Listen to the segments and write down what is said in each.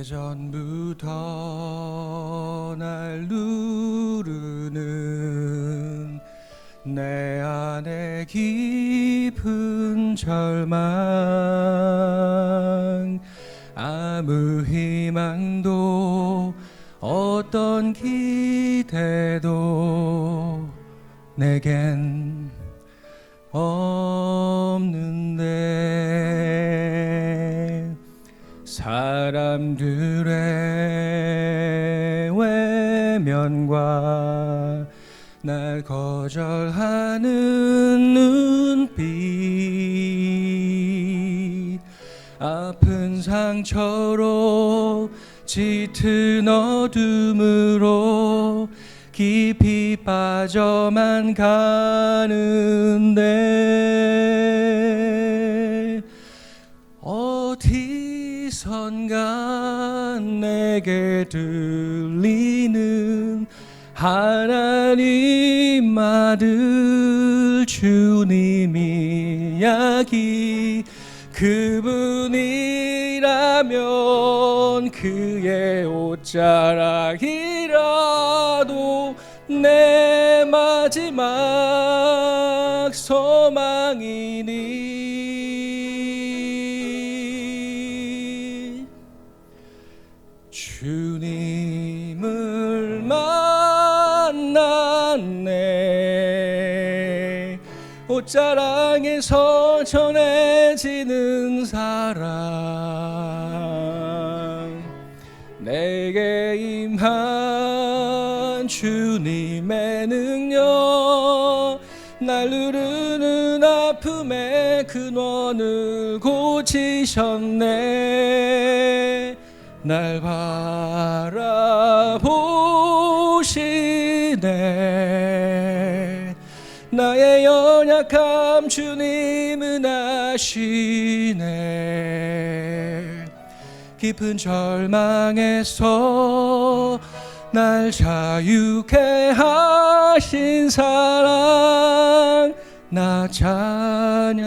오래전부터 날 누르는 내 안에 깊은 절망, 아무 희망도 어떤 기대도 내겐 없는데, 사람들의 외면과 날 거절하는 눈빛, 아픈 상처로 짙은 어둠으로 깊이 빠져만 가는데, 어디선가 내게 들리는 하나님 아들 주님 이야기, 그분이라면 그의 옷자락이라도 내 마지막 소망이니, 주님을 만났네. 옷자락에서 전해지는 사랑, 내게 임한 주님의 능력, 날 누르는 아픔의 근원을 고치셨네. 날 바라보시네. 나의 연약함 주님은 아시네. 깊은 절망에서 날 자유케 하신 사랑, 나 찬양해.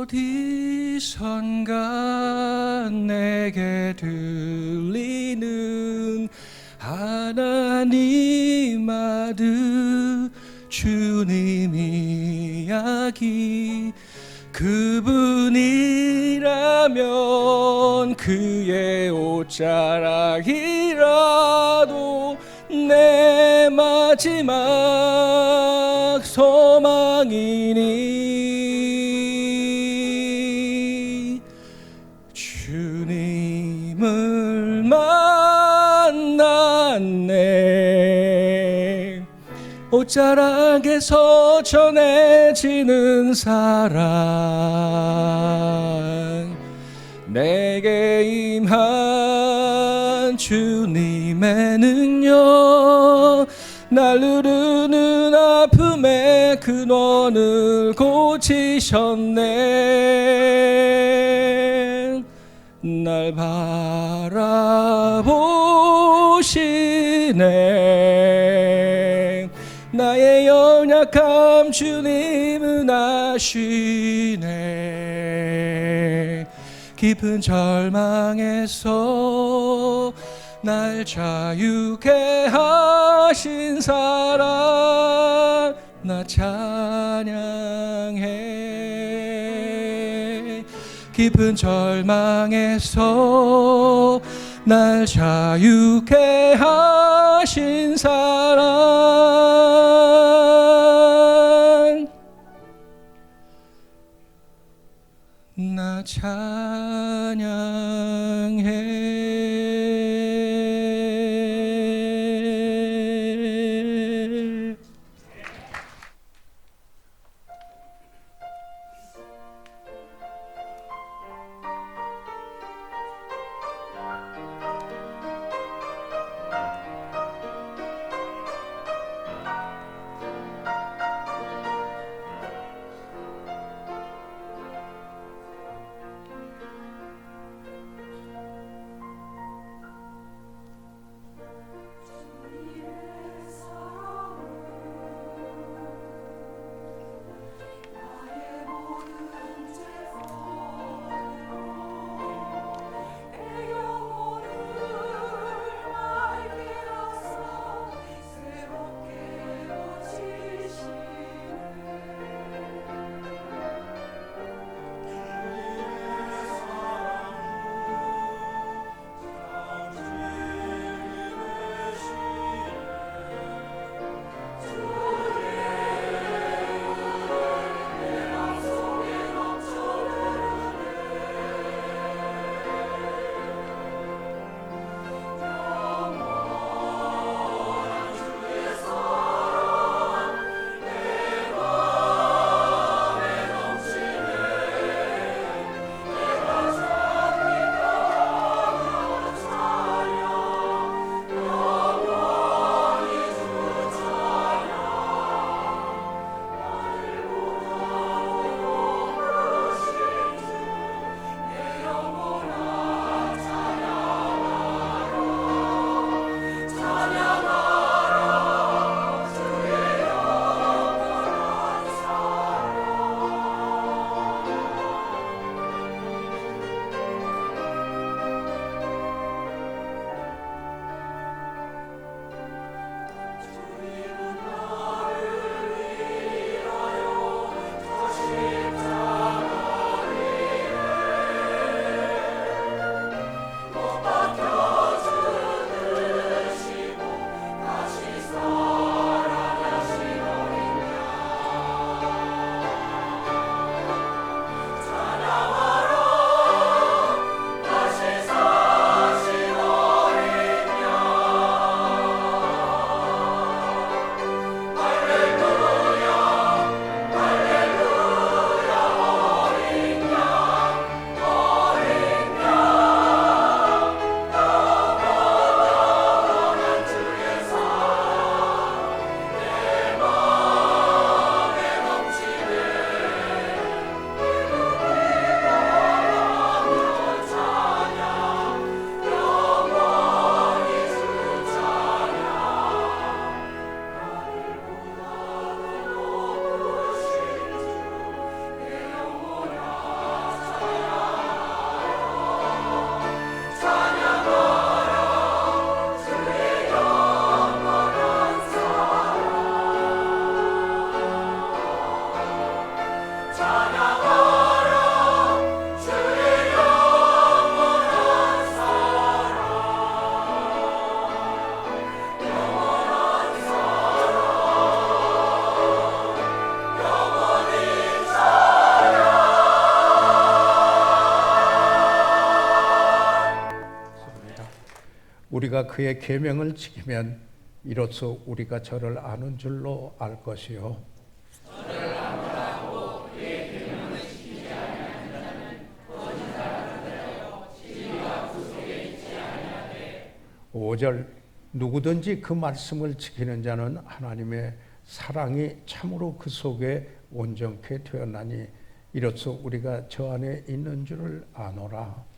어디선가 내게 들리는 하나님 아들 주님 이야기, 그분이라면 그의 옷자락이라도 내 마지막 소망이니, 주님을 만났네. 옷자락에서 전해지는 사랑, 내게 임한 주님의 능력, 날 누르는 아픔의 근원을 고치셨네. 날 바라보시네. 나의 연약함 주님은 아시네. 깊은 절망에서 날 자유케 하신 사랑, 나 찬양해. 깊은 절망에서 날 자유케 하신 사랑, 나 찬양해. 우리가 그의 계명을 지키면 이로써 우리가 저를 아는 줄로 알 것이요. 저를 아노라고 그의 계명을 지키지 아니하는 자는 거짓 사람을 되어 진리가 그 속에 있지 아니하되. 5절 누구든지 그 말씀을 지키는 자는 하나님의 사랑이 참으로 그 속에 온전케 되었나니 이로써 우리가 저 안에 있는 줄을 아노라.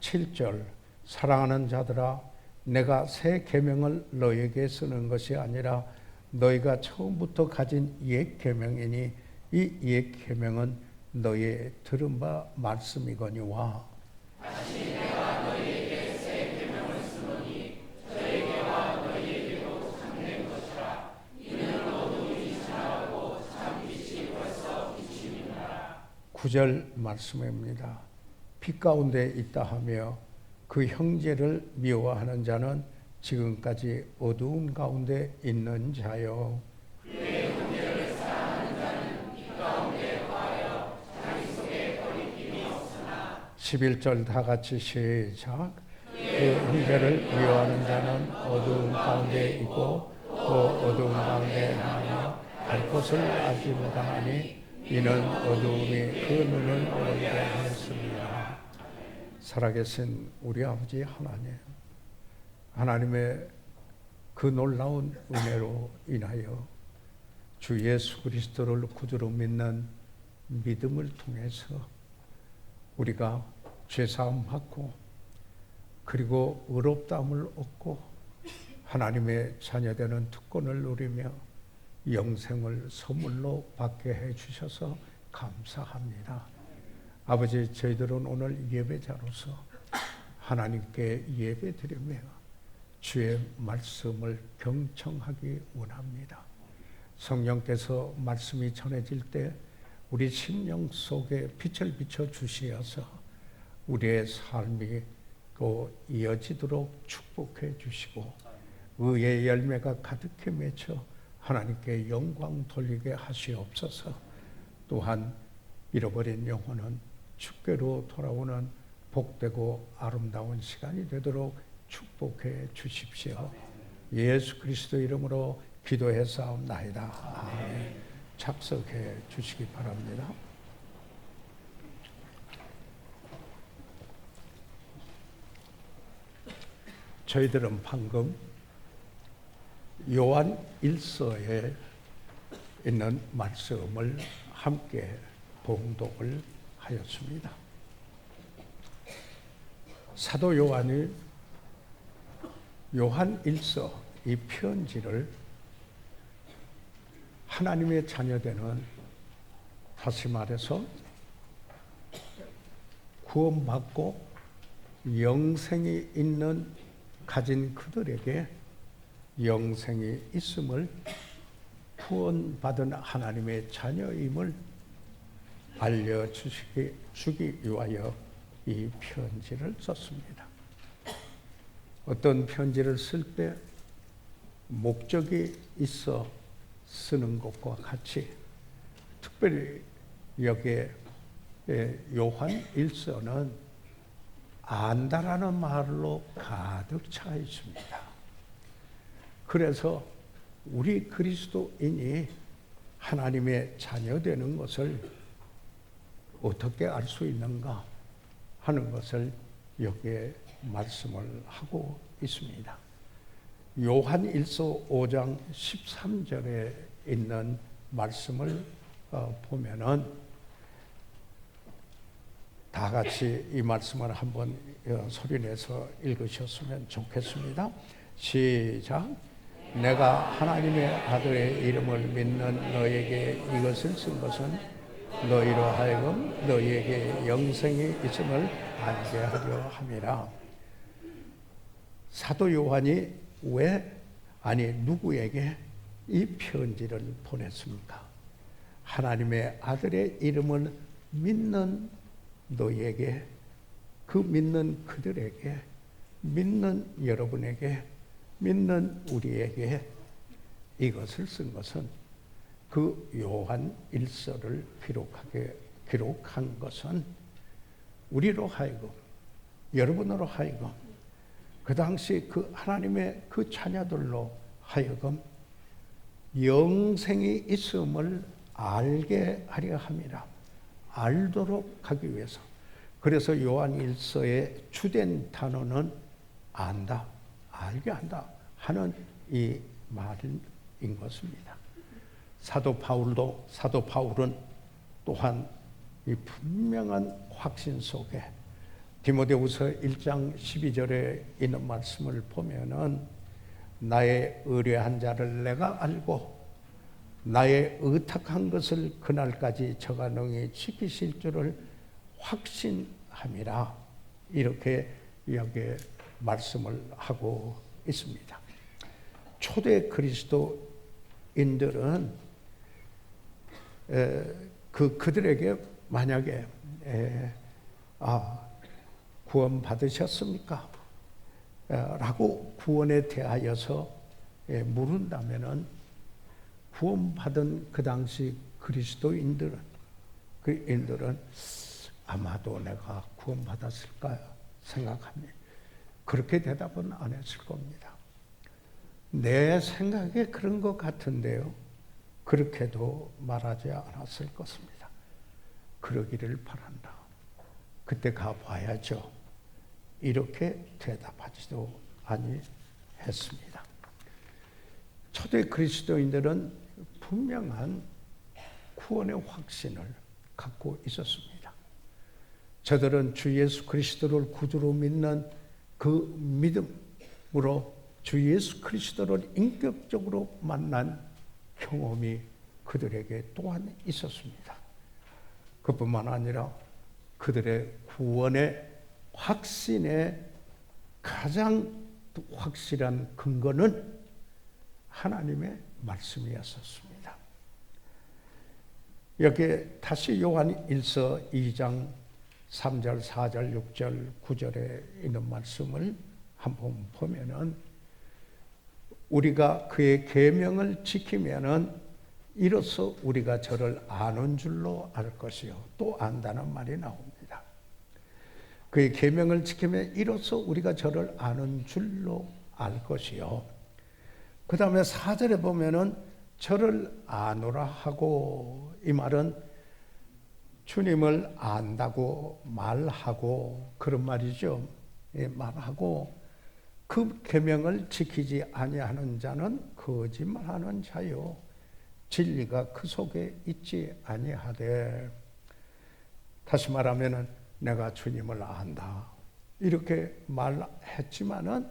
7절 사랑하는 자들아 내가 새 계명을 너에게 쓰는 것이 아니라 너희가 처음부터 가진 옛 계명이니 이 옛 계명은 너희 들은 바 말씀이거니와. 다시 내가 너희에게 새 계명을 쓰노니 저에게와 너희에게도 참된 것이라. 이는 어둠이 지나가고 참 빛이 벌써 비침이니라. 9절 말씀입니다. 빛 가운데 있다 하며 그 형제를 미워하는 자는 지금까지 어두운 가운데 있는 자요. 그의 형제를 사랑하는 자는 빛 가운데 거하여 자기 속에 거리낌이 없으나. 11절 다 같이 시작. 그 형제를 미워하는 자는 어두운 가운데 있고 또 어두운 가운데 하며 갈 곳을 알지 못하니 이는 어두움이 그 눈을 어둡게 하였습니다. 살아계신 우리 아버지 하나님, 하나님의 그 놀라운 은혜로 인하여 주 예수 그리스도를 구주로 믿는 믿음을 통해서 우리가 죄사함 받고 그리고 의롭다함을 얻고 하나님의 자녀되는 특권을 누리며 영생을 선물로 받게 해주셔서 감사합니다. 아버지, 저희들은 오늘 예배자로서 하나님께 예배드리며 주의 말씀을 경청하기 원합니다. 성령께서 말씀이 전해질 때 우리 심령 속에 빛을 비춰 주시어서 우리의 삶이 또 이어지도록 축복해 주시고 의의 열매가 가득히 맺혀 하나님께 영광 돌리게 하시옵소서. 또한 잃어버린 영혼은 주께로 돌아오는 복되고 아름다운 시간이 되도록 축복해 주십시오. 예수 그리스도 이름으로 기도해사옵나이다. 아멘. 착석해 주시기 바랍니다. 저희들은 방금 요한 1서에 있는 말씀을 함께 봉독을 하였습니다. 사도 요한이 요한 1서 이 편지를 하나님의 자녀되는, 다시 말해서 구원받고 영생이 있는 가진 그들에게 영생이 있음을, 구원받은 하나님의 자녀임을 알려주기 위하여 이 편지를 썼습니다. 어떤 편지를 쓸 때 목적이 있어 쓰는 것과 같이 특별히 여기에 요한 1서는 안다라는 말로 가득 차 있습니다. 그래서 우리 그리스도인이 하나님의 자녀되는 것을 어떻게 알 수 있는가 하는 것을 여기에 말씀을 하고 있습니다. 요한 1서 5장 13절에 있는 말씀을 보면은 다 같이 이 말씀을 한번 소리내서 읽으셨으면 좋겠습니다. 시작. 내가 하나님의 아들의 이름을 믿는 너에게 이것을 쓴 것은 너희로 하여금 너희에게 영생이 있음을 알게 하려 함이라. 사도 요한이 누구에게 이 편지를 보냈습니까? 하나님의 아들의 이름을 믿는 너희에게, 그 믿는 그들에게, 믿는 여러분에게, 믿는 우리에게 이것을 쓴 것은 그 요한 1서를 기록한 것은 우리로 하여금, 여러분으로 하여금, 그 당시 그 하나님의 그 자녀들로 하여금 영생이 있음을 알게 하려 함이라. 알도록 하기 위해서. 그래서 요한일서의 주된 단어는 안다, 알게 한다 하는 이 말인 것입니다. 사도 바울은 또한 이 분명한 확신 속에 디모데후서 1장 12절에 있는 말씀을 보면은 나의 의뢰한 자를 내가 알고 나의 의탁한 것을 그날까지 저가 능히 지키실 줄을 확신함이라. 이렇게 여기에 말씀을 하고 있습니다. 초대 그리스도인들은 그들에게 만약에 구원 받으셨습니까? 라고 구원에 대하여서 물은다면은 구원받은 그 당시 그리스도인들은 아마도 내가 구원받았을까 생각합니다. 그렇게 대답은 안 했을 겁니다. 내 생각에 그런 것 같은데요. 그렇게도 말하지 않았을 것입니다. 그러기를 바란다. 그때 가봐야죠. 이렇게 대답하지도 아니했습니다. 초대 그리스도인들은 분명한 구원의 확신을 갖고 있었습니다. 저들은 주 예수 그리스도를 구주로 믿는 그 믿음으로 주 예수 그리스도를 인격적으로 만난 경험이 그들에게 또한 있었습니다. 그뿐만 아니라 그들의 구원의 확신의 가장 확실한 근거는 하나님의 말씀이었습니다. 여기에 다시 요한일서 2장 3절, 4절, 6절, 9절에 있는 말씀을 한번 보면은 우리가 그의 계명을 지키면은 이로써 우리가 저를 아는 줄로 알 것이요. 또 안다는 말이 나옵니다. 그의 계명을 지키면 이로써 우리가 저를 아는 줄로 알 것이요. 그 다음에 4절에 보면은 저를 아노라 하고, 이 말은 주님을 안다고 말하고 그런 말이죠. 말하고 그 계명을 지키지 아니하는 자는 거짓말하는 자요. 진리가 그 속에 있지 아니하되. 다시 말하면은 내가 주님을 안다 이렇게 말했지만은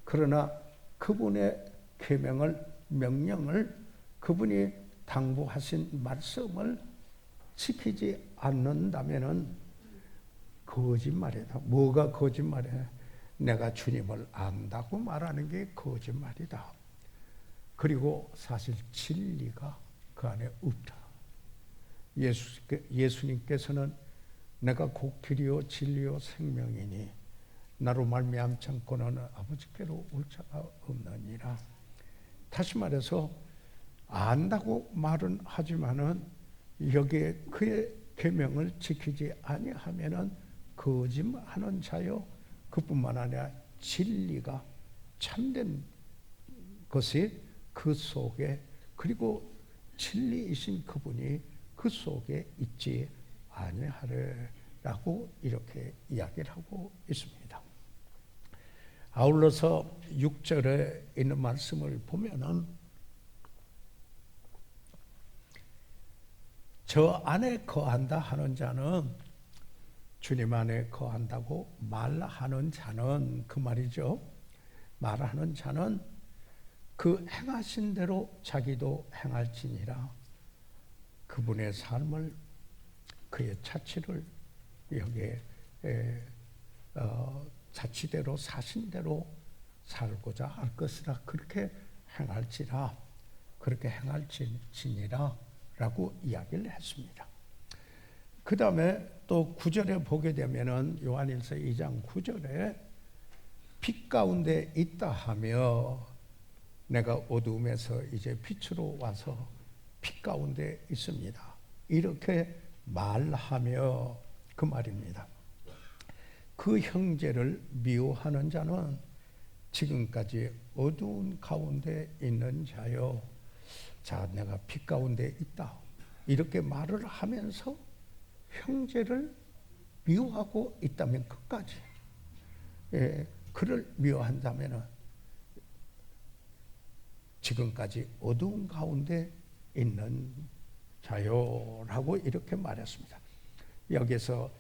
그러나 그분의 계명을 명령을 그분이 당부하신 말씀을 지키지 않는다면은 거짓말이다. 뭐가 거짓말이야? 내가 주님을 안다고 말하는 게 거짓말이다. 그리고 사실 진리가 그 안에 없다. 예수님께서는 내가 곧 길이요 진리요 생명이니 나로 말미암지 않고는 아버지께로 올 자가 없느니라. 다시 말해서 안다고 말은 하지만은 여기에 그의 계명을 지키지 아니하면은 거짓말하는 자요. 그뿐만 아니라 진리가 참된 것이 그 속에, 그리고 진리이신 그분이 그 속에 있지 아니하리라고 이렇게 이야기를 하고 있습니다. 아울러서 6절에 있는 말씀을 보면은 저 안에 거한다 하는 자는, 주님 안에 거한다고 말하는 자는, 그 말이죠. 말하는 자는 그 행하신 대로 자기도 행할지니라. 그분의 삶을, 그의 자치를 여기에 자치대로 사신 대로 살고자 할 것이라. 그렇게 행할지라, 그렇게 행할지니라 라고 이야기를 했습니다. 그 다음에 또 9절에 보게 되면은 요한일서 2장 9절에 빛 가운데 있다 하며 내가 어두움에서 이제 빛으로 와서 빛 가운데 있습니다. 이렇게 말하며 그 말입니다. 그 형제를 미워하는 자는 지금까지 어두운 가운데 있는 자요. 자, 내가 빛 가운데 있다. 이렇게 말을 하면서 형제를 미워하고 있다면 끝까지, 그를 미워한다면 지금까지 어두운 가운데 있는 자요라고 이렇게 말했습니다. 여기서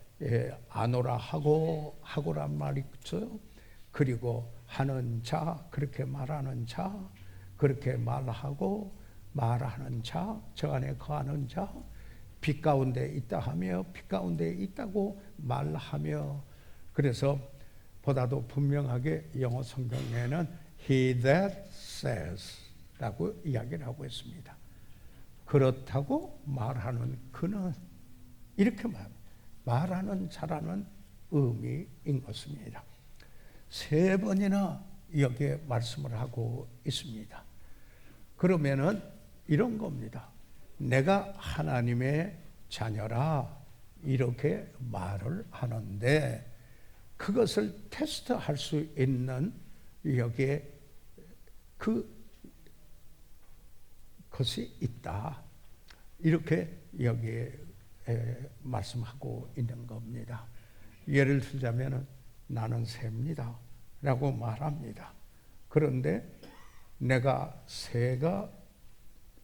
아노라 하고란 말이 있어요. 그리고 하는 자, 그렇게 말하는 자, 그렇게 말하고 말하는 자, 저 안에 거하는 자, 빛 가운데 있다 하며 빛 가운데 있다고 말하며, 그래서 보다도 분명하게 영어 성경에는 He that says 라고 이야기를 하고 있습니다. 그렇다고 말하는 그는, 이렇게 말하는 자라는 의미인 것입니다. 3번이나 여기에 말씀을 하고 있습니다. 그러면은 이런 겁니다. 내가 하나님의 자녀라 이렇게 말을 하는데, 그것을 테스트할 수 있는 여기에 그것이 있다. 이렇게 여기에 말씀하고 있는 겁니다. 예를 들자면 나는 새입니다 라고 말합니다. 그런데 내가 새가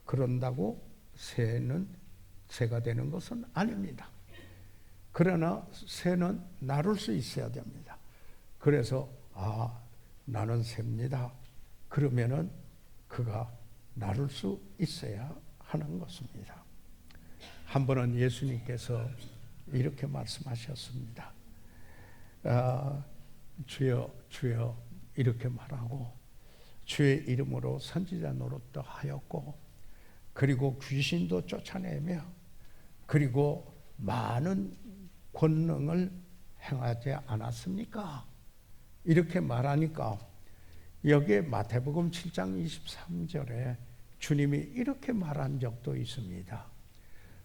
그런다고 새가 되는 것은 아닙니다. 그러나 새는 나를 수 있어야 됩니다. 그래서 나는 새입니다. 그러면은 그가 나를 수 있어야 하는 것입니다. 한 번은 예수님께서 이렇게 말씀하셨습니다. 주여 주여 이렇게 말하고 주의 이름으로 선지자 노릇도 하였고, 그리고 귀신도 쫓아내며, 그리고 많은 권능을 행하지 않았습니까? 이렇게 말하니까 여기에 마태복음 7장 23절에 주님이 이렇게 말한 적도 있습니다.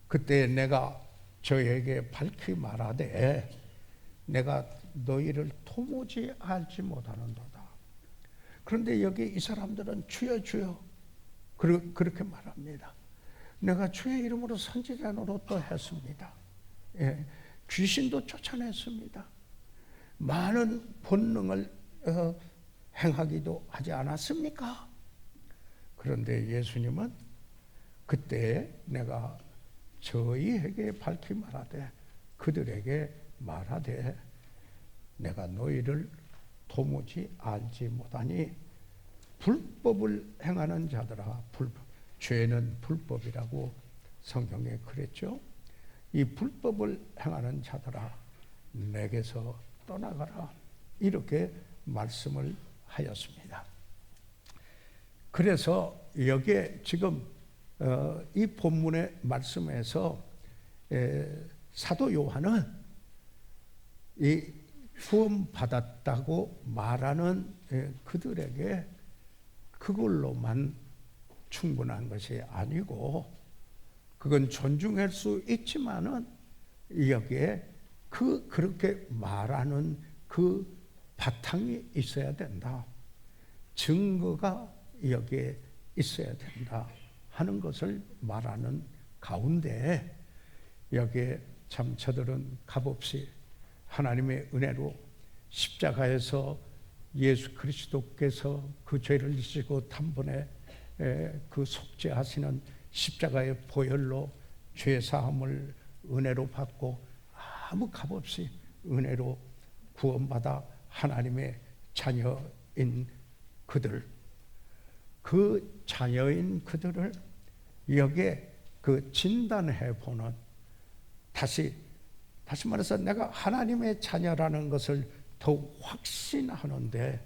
그때 내가 저에게 밝히 말하되 내가 너희를 도무지 알지 못하는도다. 그런데 여기 이 사람들은 주여 주여 그렇게 말합니다. 내가 주의 이름으로 선지자 노릇도 했습니다. 귀신도 쫓아냈습니다. 많은 본능을 행하기도 하지 않았습니까? 그런데 예수님은 그때 내가 저희에게 밝히 말하되 그들에게 말하되 내가 너희를 도무지 알지 못하니 불법을 행하는 자들아, 죄는 불법이라고 성경에 그랬죠. 이 불법을 행하는 자들아 내게서 떠나가라 이렇게 말씀을 하였습니다. 그래서 여기에 지금 이 본문의 말씀에서 사도 요한은 이 구원받았다고 말하는 그들에게 그걸로만 충분한 것이 아니고, 그건 존중할 수 있지만은 여기에 그렇게 말하는 그 바탕이 있어야 된다. 증거가 여기에 있어야 된다 하는 것을 말하는 가운데, 여기에 참 저들은 값없이 하나님의 은혜로 십자가에서 예수 그리스도께서 그 죄를 지시고 단번에 그 속죄하시는 십자가의 보혈로 죄 사함을 은혜로 받고 아무 값없이 은혜로 구원받아 하나님의 자녀인 그들, 그 자녀인 그들을 여기에 그 진단해 보는, 다시 말해서 내가 하나님의 자녀라는 것을 더욱 확신하는데,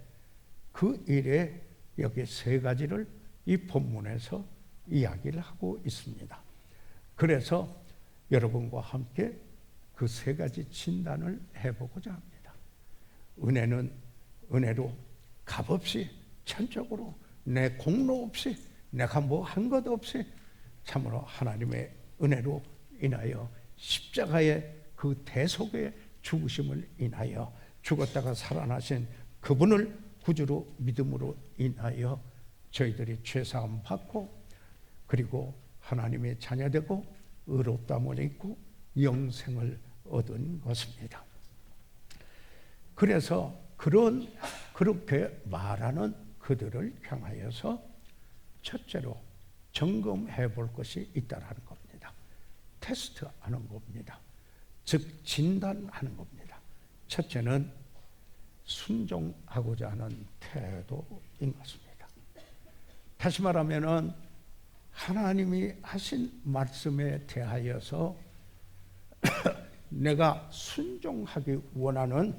그 일에 여기 3가지를 이 본문에서 이야기를 하고 있습니다. 그래서 여러분과 함께 그 3가지 진단을 해보고자 합니다. 은혜는 은혜로 값없이 천적으로 내 공로 없이 내가 뭐 한 것 없이 참으로 하나님의 은혜로 인하여 십자가의 그 대속의 죽으심을 인하여 죽었다가 살아나신 그분을 구주로 믿음으로 인하여 저희들이 죄사함 받고 그리고 하나님의 자녀되고 의롭다함을 입고 영생을 얻은 것입니다. 그래서 그렇게 말하는 그들을 향하여서 첫째로 점검해 볼 것이 있다라는 겁니다. 테스트하는 겁니다. 즉 진단하는 겁니다. 첫째는 순종하고자 하는 태도인 것입니다. 다시 말하면은 하나님이 하신 말씀에 대하여서 내가 순종하기 원하는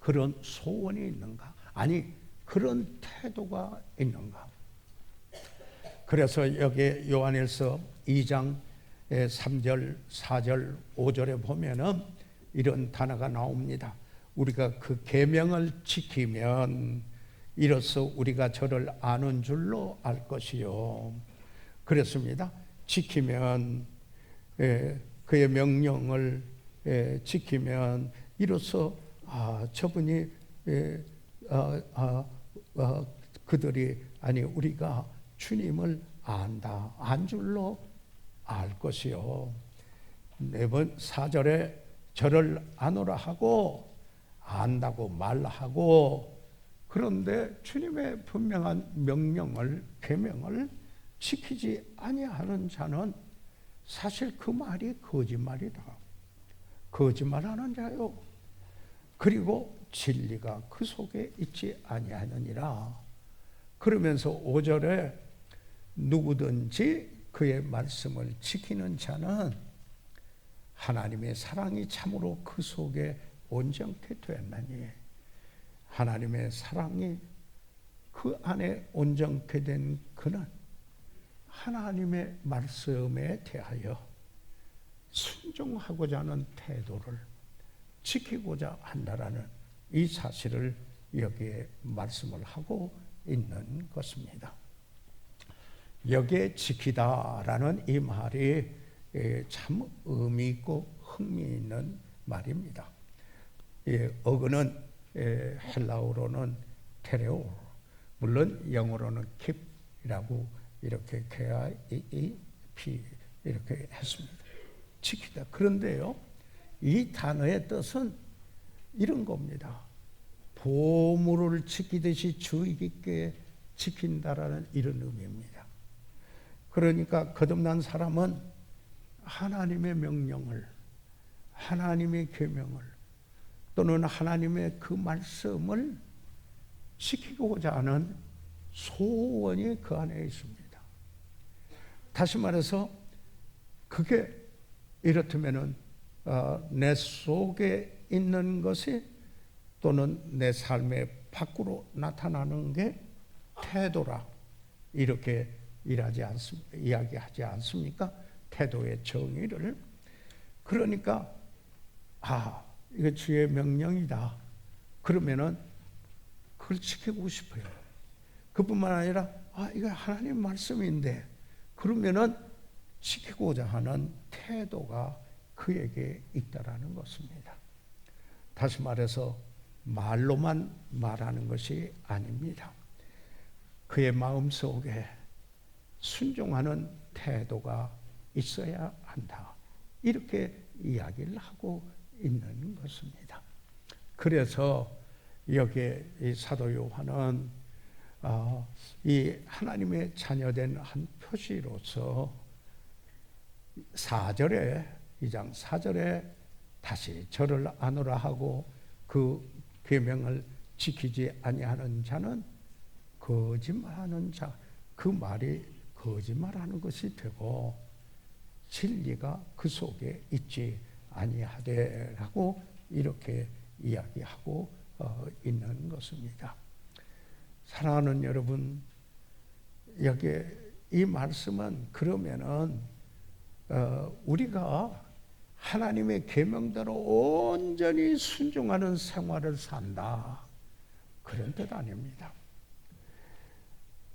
그런 소원이 있는가? 아니 그런 태도가 있는가? 그래서 여기 요한일서 2장 3절, 4절, 5절에 보면은 이런 단어가 나옵니다. 우리가 그 계명을 지키면 이로써 우리가 저를 아는 줄로 알 것이요. 그랬습니다. 지키면 그의 명령을 지키면 이로써 저분이 그들이 아니 우리가 주님을 안다, 안 줄로 알 것이요. 4번 4절에 저를 아노라 하고 안다고 말하고 그런데 주님의 분명한 명령을 계명을 지키지 아니하는 자는 사실 그 말이 거짓말이다. 거짓말하는 자요. 그리고 진리가 그 속에 있지 아니하느니라. 그러면서 5절에 누구든지 그의 말씀을 지키는 자는 하나님의 사랑이 참으로 그 속에 온전케 되었나니 하나님의 사랑이 그 안에 온전케 된 그는 하나님의 말씀에 대하여 순종하고자 하는 태도를 지키고자 한다라는 이 사실을 여기에 말씀을 하고 있는 것입니다. 여기에 지키다라는 이 말이 참 의미 있고 흥미있는 말입니다. 어근은 헬라어로는 테레오, 물론 영어로는 keep이라고 이렇게 KIP 이렇게 했습니다. 지키다. 그런데요, 이 단어의 뜻은 이런 겁니다. 보물을 지키듯이 주의 깊게 지킨다라는 이런 의미입니다. 그러니까 거듭난 사람은 하나님의 명령을, 하나님의 계명을 또는 하나님의 그 말씀을 지키고자 하는 소원이 그 안에 있습니다. 다시 말해서 그게 이렇다면은 내 속에 있는 것이 또는 내 삶의 밖으로 나타나는 게 태도라 이렇게 이야기하지 않습니까? 태도의 정의를. 그러니까 이거 주의 명령이다. 그러면은 그걸 지키고 싶어요. 그뿐만 아니라 이거 하나님 말씀인데 그러면은 지키고자 하는 태도가 그에게 있다라는 것입니다. 다시 말해서 말로만 말하는 것이 아닙니다. 그의 마음속에 순종하는 태도가 있어야 한다. 이렇게 이야기를 하고 있는 것입니다. 그래서 여기에 이 사도 요한은 이 하나님의 자녀된 한 표시로서 4절에 2장 4절에 다시 저를 아노라 하고 그 계명을 지키지 아니하는 자는 거짓말하는 자, 그 말이 거짓말하는 것이 되고 진리가 그 속에 있지 아니하되라고 이렇게 이야기하고 있는 것입니다. 사랑하는 여러분, 여기 이 말씀은 그러면은 우리가 하나님의 계명대로 온전히 순종하는 생활을 산다 그런 뜻 아닙니다.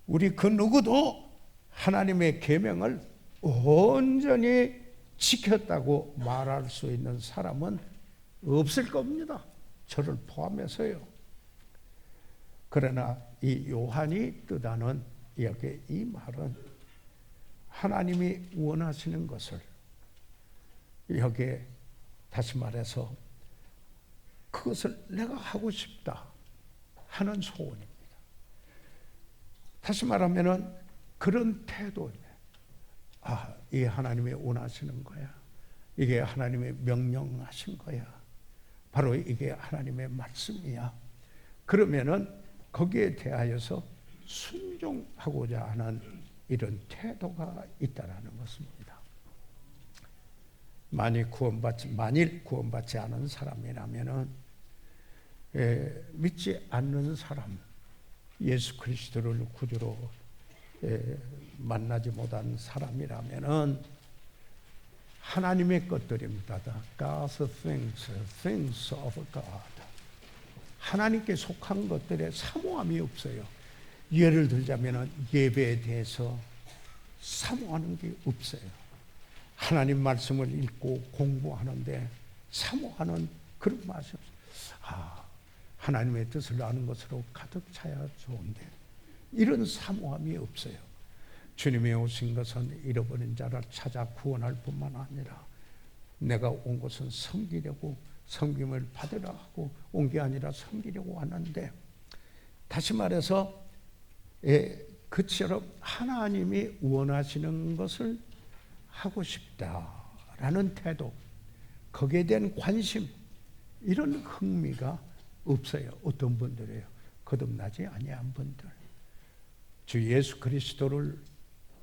우리 그 누구도 하나님의 계명을 온전히 지켰다고 말할 수 있는 사람은 없을 겁니다. 저를 포함해서요. 그러나 이 요한이 뜻하는 여기 이 말은 하나님이 원하시는 것을 여기에 다시 말해서 그것을 내가 하고 싶다 하는 소원입니다. 다시 말하면은 그런 태도예요. 아, 이게 하나님이 원하시는 거야. 이게 하나님의 명령하신 거야. 바로 이게 하나님의 말씀이야. 그러면은 거기에 대하여서 순종하고자 하는 이런 태도가 있다라는 것입니다. 만일 구원받지 않은 사람이라면은 믿지 않는 사람, 예수 그리스도를 구주로 만나지 못한 사람이라면은 하나님의 것들입니다. God's things of God. 하나님께 속한 것들에 사모함이 없어요. 예를 들자면은 예배에 대해서 사모하는 게 없어요. 하나님 말씀을 읽고 공부하는데 사모하는 그런 맛이 없어요. 아, 하나님의 뜻을 아는 것으로 가득 차야 좋은데 이런 사모함이 없어요. 주님이 오신 것은 잃어버린 자를 찾아 구원할 뿐만 아니라 내가 온 것은 섬기려고 섬김을 받으라 하고 온 게 아니라 섬기려고 왔는데, 다시 말해서 그처럼 하나님이 원하시는 것을 하고 싶다라는 태도, 거기에 대한 관심, 이런 흥미가 없어요. 어떤 분들이에요. 거듭나지 아니한 분들, 주 예수 그리스도를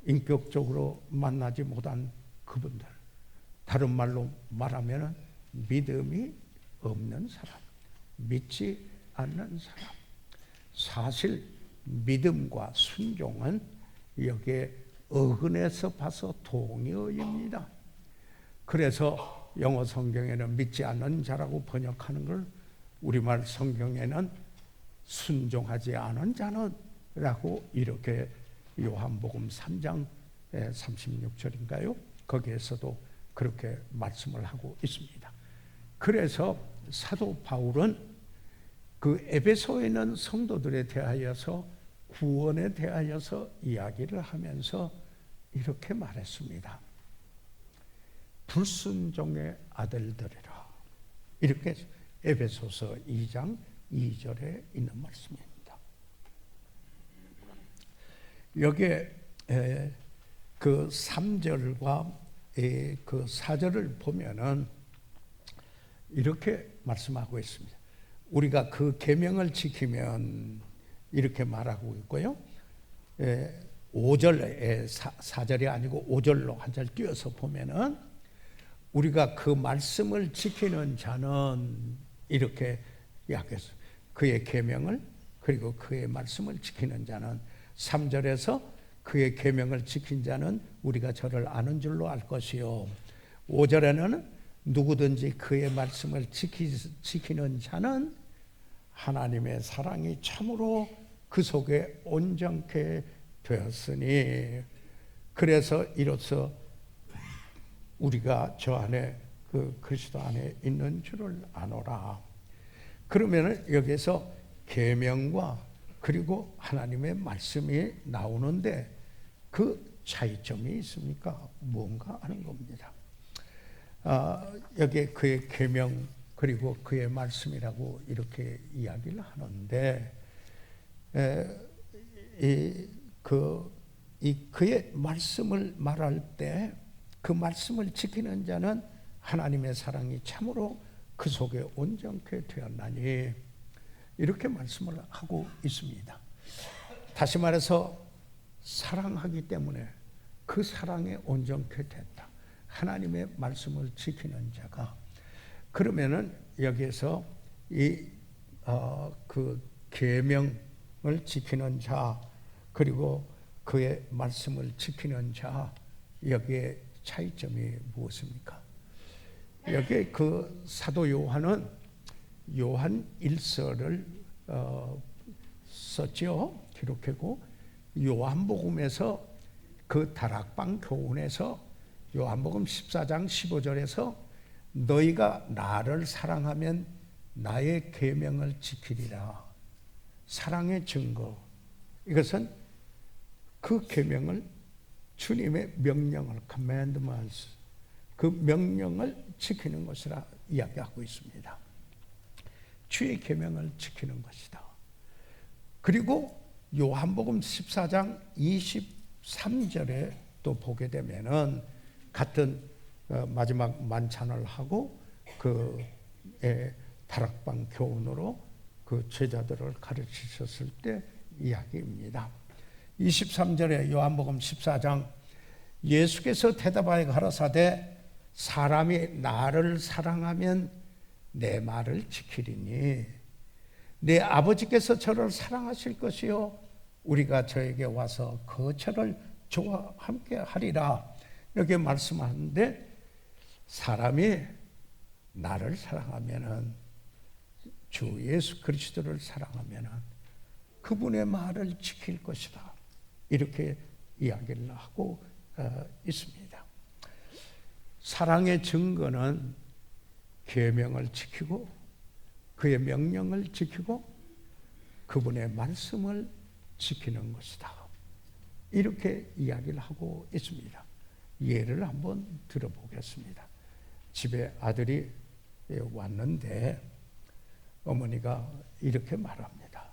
인격적으로 만나지 못한 그분들, 다른 말로 말하면 믿음이 없는 사람, 믿지 않는 사람. 사실 믿음과 순종은 여기에 어근에서 봐서 동의어입니다. 그래서 영어 성경에는 믿지 않는 자라고 번역하는 걸 우리말 성경에는 순종하지 않은 자는 라고 이렇게 요한복음 3장 36절인가요? 거기에서도 그렇게 말씀을 하고 있습니다. 그래서 사도 바울은 그 에베소에 있는 성도들에 대하여서 구원에 대하여서 이야기를 하면서 이렇게 말했습니다. 불순종의 아들들이라. 이렇게 에베소서 2장 2절에 있는 말씀입니다. 여기에 그 3절과 그 4절을 보면은 이렇게 말씀하고 있습니다. 우리가 그 계명을 지키면 이렇게 말하고 있고요. 5절, 4절이 아니고 5절로 한 절 띄어서 보면은 우리가 그 말씀을 지키는 자는 이렇게 이야기했어요. 그의 계명을, 그리고 그의 말씀을 지키는 자는, 3절에서 그의 계명을 지킨 자는 우리가 저를 아는 줄로 알 것이요, 5절에는 누구든지 그의 말씀을 지키는 자는 하나님의 사랑이 참으로 그 속에 온전케 되었으니, 그래서 이로써 우리가 저 안에 그 그리스도 안에 있는 줄을 아노라. 그러면은 여기서 계명과 그리고 하나님의 말씀이 나오는데 그 차이점이 있습니까? 뭔가 하는 겁니다. 여기 그의 계명 그리고 그의 말씀이라고 이렇게 이야기를 하는데, 그의 말씀을 말할 때 그 말씀을 지키는 자는 하나님의 사랑이 참으로 그 속에 온전케 되었나니, 이렇게 말씀을 하고 있습니다. 다시 말해서 사랑하기 때문에 그 사랑에 온전케 됐다. 하나님의 말씀을 지키는 자가. 그러면은 여기에서 그 계명을 지키는 자 그리고 그의 말씀을 지키는 자, 여기에 차이점이 무엇입니까? 여기에 그 사도 요한은 요한 1서를 썼죠. 기록하고 요한복음에서 그 다락방 교훈에서 요한복음 14장 15절에서 너희가 나를 사랑하면 나의 계명을 지키리라. 사랑의 증거. 이것은 그 계명을 주님의 명령을 commandments 그 명령을 지키는 것이라 이야기하고 있습니다. 주의 계명을 지키는 것이다. 그리고 요한복음 14장 23절에 또 보게 되면은 같은 마지막 만찬을 하고 그 다락방 교훈으로 그 제자들을 가르치셨을 때 이야기입니다. 23절에 요한복음 14장 예수께서 대답하여 가라사대 사람이 나를 사랑하면 내 말을 지키리니 내 아버지께서 저를 사랑하실 것이요 우리가 저에게 와서 그 저를 저와 함께 하리라 이렇게 말씀하는데 사람이 나를 사랑하면은 주 예수 그리스도를 사랑하면은 그분의 말을 지킬 것이다 이렇게 이야기를 하고 있습니다. 사랑의 증거는 계명을 지키고 그의 명령을 지키고 그분의 말씀을 지키는 것이다. 이렇게 이야기를 하고 있습니다. 예를 한번 들어보겠습니다. 집에 아들이 왔는데 어머니가 이렇게 말합니다.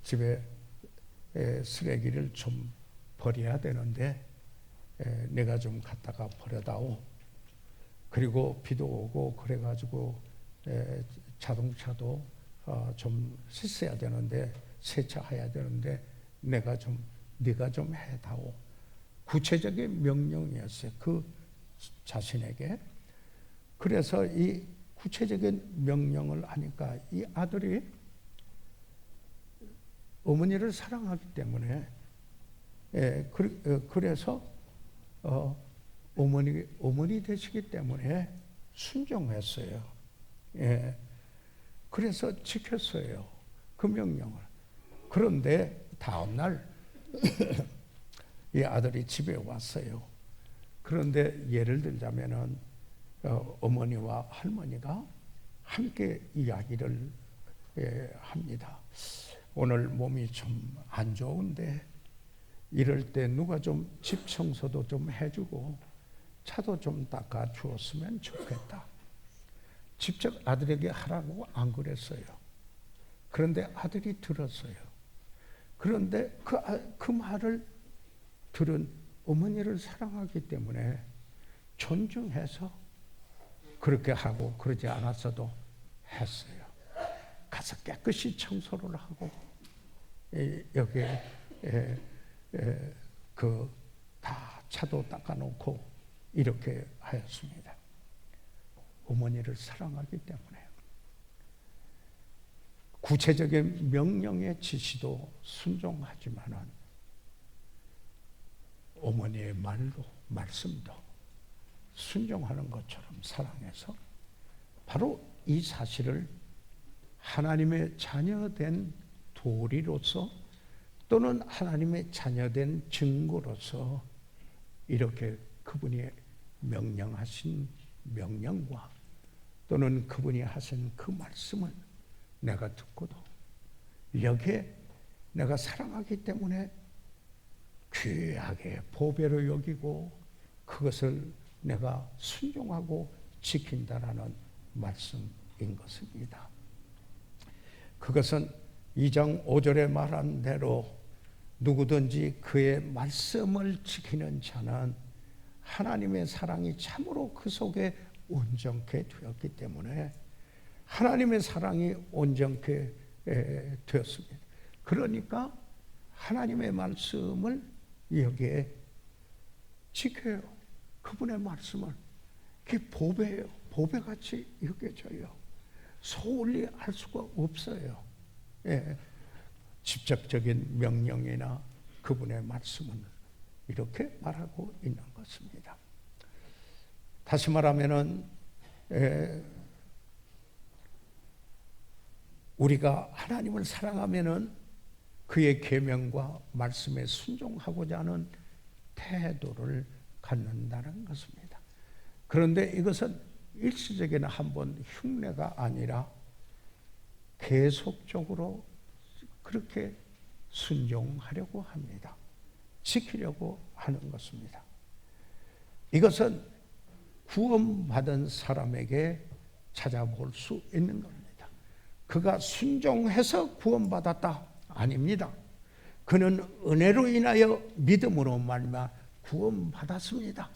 집에 쓰레기를 좀 버려야 되는데 내가 좀 갖다가 버려다오. 그리고 비도 오고 그래가지고 자동차도 좀 씻어야 되는데 세차해야 되는데 네가 좀 해다오. 구체적인 명령이었어요. 그 자신에게. 그래서 이 구체적인 명령을 하니까 이 아들이 어머니를 사랑하기 때문에 그래서 어머니 되시기 때문에 순종했어요. 그래서 지켰어요. 그 명령을. 그런데 다음날 이 아들이 집에 왔어요. 그런데 예를 들자면은 어머니와 할머니가 함께 이야기를 합니다. 오늘 몸이 좀 안 좋은데 이럴 때 누가 좀 집 청소도 좀 해주고 차도 좀 닦아 주었으면 좋겠다. 직접 아들에게 하라고 안 그랬어요. 그런데 아들이 들었어요. 그런데 그 말을 들은 어머니를 사랑하기 때문에 존중해서 그렇게 하고 그러지 않았어도 했어요. 가서 깨끗이 청소를 하고 여기에 그 다 차도 닦아놓고 이렇게 하였습니다. 어머니를 사랑하기 때문에 구체적인 명령의 지시도 순종하지만은 어머니의 말도 말씀도 순종하는 것처럼 사랑해서 바로 이 사실을 하나님의 자녀된 도리로서 또는 하나님의 자녀된 증거로서 이렇게 그분이 명령하신 명령과 또는 그분이 하신 그 말씀을 내가 듣고도 여기에 내가 사랑하기 때문에 귀하게 보배로 여기고 그것을 내가 순종하고 지킨다라는 말씀인 것입니다. 그것은 2장 5절에 말한 대로 누구든지 그의 말씀을 지키는 자는 하나님의 사랑이 참으로 그 속에 온전케 되었기 때문에 하나님의 사랑이 온전케 되었습니다. 그러니까 하나님의 말씀을 여기에 지켜요. 그분의 말씀을. 그게 보배예요. 보배같이 여겨져요. 소홀히 할 수가 없어요. 직접적인 명령이나 그분의 말씀은 이렇게 말하고 있는 것입니다. 다시 말하면은 우리가 하나님을 사랑하면은 그의 계명과 말씀에 순종하고자 하는 태도를 갖는다는 것입니다. 그런데 이것은 일시적인 한번 흉내가 아니라 계속적으로 그렇게 순종하려고 합니다. 지키려고 하는 것입니다. 이것은 구원받은 사람에게 찾아볼 수 있는 겁니다. 그가 순종해서 구원받았다? 아닙니다. 그는 은혜로 인하여 믿음으로 말미암아 구원받았습니다.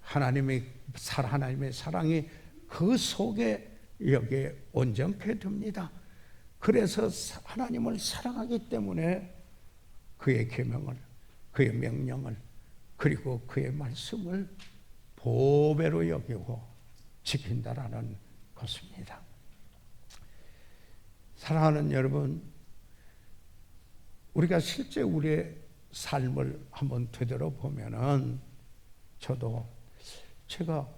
하나님의 사랑이 그 속에 여기에 온전케 됩니다. 그래서 하나님을 사랑하기 때문에 그의 계명을, 그의 명령을, 그리고 그의 말씀을 보배로 여기고 지킨다라는 것입니다. 사랑하는 여러분, 우리가 실제 우리의 삶을 한번 되돌아보면은 저도 제가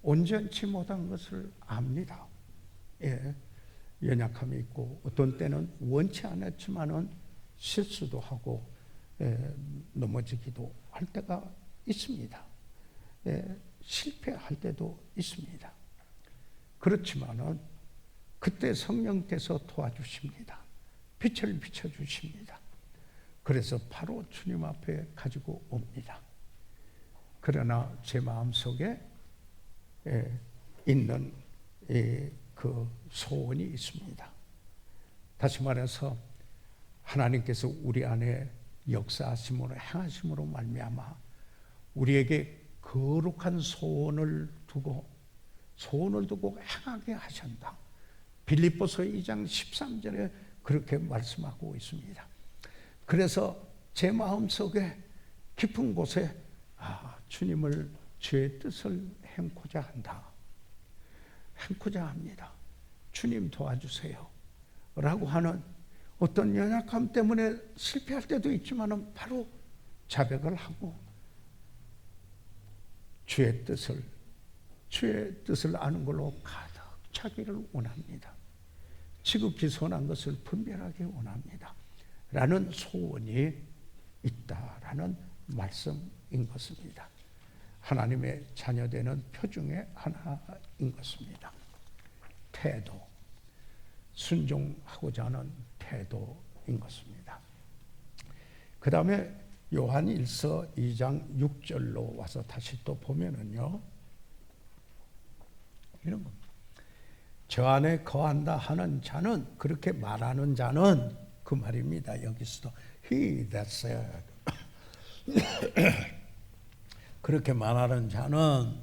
온전치 못한 것을 압니다. 연약함이 있고 어떤 때는 원치 않았지만은 실수도 하고 넘어지기도 할 때가 있습니다. 실패할 때도 있습니다. 그렇지만은 그때 성령께서 도와주십니다. 빛을 비춰주십니다. 그래서 바로 주님 앞에 가지고 옵니다. 그러나 제 마음속에 있는 그 소원이 있습니다. 다시 말해서 하나님께서 우리 안에 역사하심으로 행하심으로 말미암아 우리에게 거룩한 소원을 두고 행하게 하신다. 빌립보서 2장 13절에 그렇게 말씀하고 있습니다. 그래서 제 마음속에 깊은 곳에 주님을 주의 뜻을 행고자 한다. 행고자 합니다. 주님 도와주세요. 라고 하는 어떤 연약함 때문에 실패할 때도 있지만 바로 자백을 하고 주의 뜻을 아는 걸로 가득 차기를 원합니다. 지극히 선한 것을 분별하기 원합니다. 라는 소원이 있다라는 말씀인 것입니다. 하나님의 자녀되는 표중의 하나인 것입니다. 태도, 순종하고자 하는 태도인 것입니다. 그 다음에 요한 1서 2장 6절로 와서 다시 또 보면은요, 이런 겁니다. 저 안에 거한다 하는 자는, 그렇게 말하는 자는, 그 말입니다. 여기서도 he that said 그렇게 말하는 자는